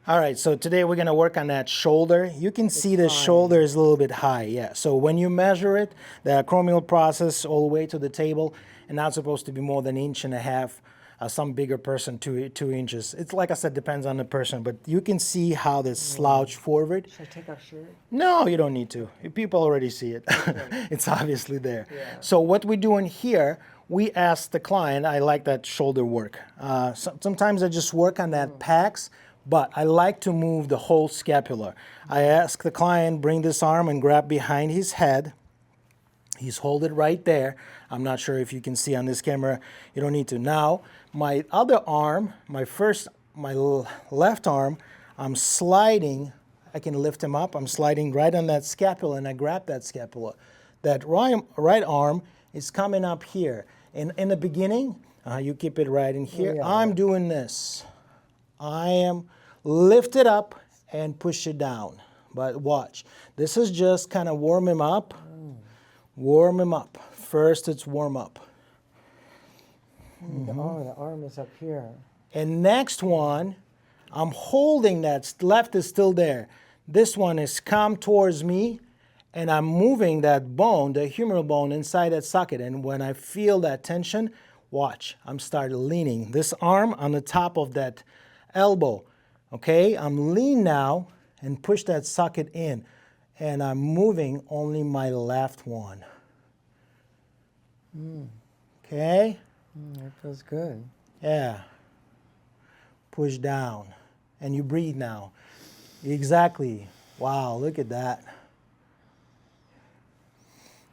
All right, so today we're gonna work on that shoulder. You can see the shoulder is a little bit high, yeah. So when you measure it, the acromial process all the way to the table, and not supposed to be more than 1.5 inches. Some bigger person, 2 inches. It's like I said, depends on the person, but you can see how this slouch forward. Should I take our shirt? No, you don't need to. People already see it. It's obviously there. Yeah. So what we're doing here, we ask the client, I like that shoulder work. Sometimes I just work on that pax, but I like to move the whole scapula. I ask the client, bring this arm and grab behind his head. He's hold it right there. I'm not sure if you can see on this camera. You don't need to. Now, my other arm, my left arm, I'm sliding. I can lift him up. I'm sliding right on that scapula, and I grab that scapula. That right arm is coming up here. And in the beginning, you keep it right in here. I'm doing this. I am lifted up and push it down. But watch. This is just kind of warm him up. Warm him up. First, it's warm up. The arm is up here. And next one, I'm holding that. Left is still there. This one is come towards me, and I'm moving that bone, the humeral bone, inside that socket. And when I feel that tension, watch. I'm starting leaning. This arm on the top of that elbow. Okay, I'm lean now and push that socket in. And I'm moving only my left one. Okay? That feels good. Yeah. Push down. And you breathe now. Exactly. Wow, look at that.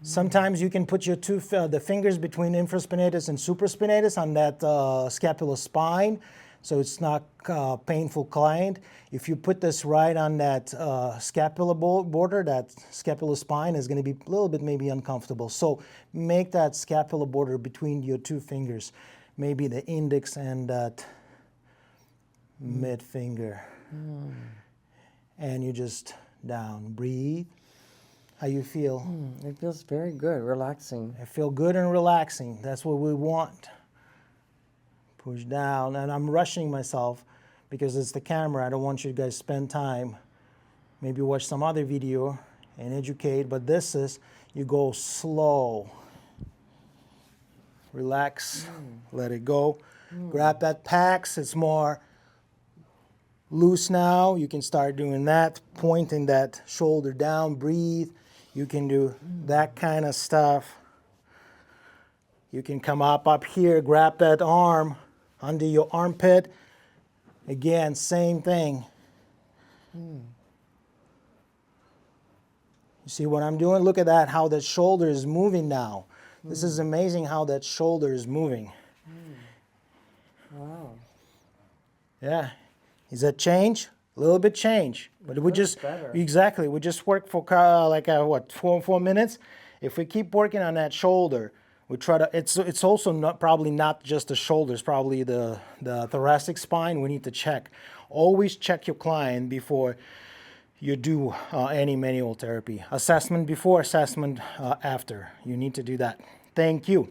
Sometimes you can put your the fingers between infraspinatus and supraspinatus on that scapular spine, so it's not painful, client. If you put this right on that scapular border, that scapular spine is going to be a little bit maybe uncomfortable. So make that scapular border between your two fingers, maybe the index and that mid finger. And you just down, breathe. How you feel? It feels very good, relaxing. I feel good and relaxing. That's what we want. Push down, and I'm rushing myself because it's the camera. I don't want you guys to spend time. Maybe watch some other video and educate, but this is, you go slow. Relax, let it go. Grab that pax, it's more loose now. You can start doing that, pointing that shoulder down, breathe. You can do that kind of stuff. You can come up here, grab that arm under your armpit. Again, same thing. You see what I'm doing? Look at that, how that shoulder is moving now. This is amazing how that shoulder is moving. Wow. Yeah. Is that change? A little bit change. But we just, exactly, we just work for like, what, 4 minutes? If we keep working on that shoulder, we try to, it's also not, probably not just the shoulders, probably the thoracic spine we need to check. Always check your client before you do any manual therapy. Assessment before, assessment after. You need to do that. Thank you.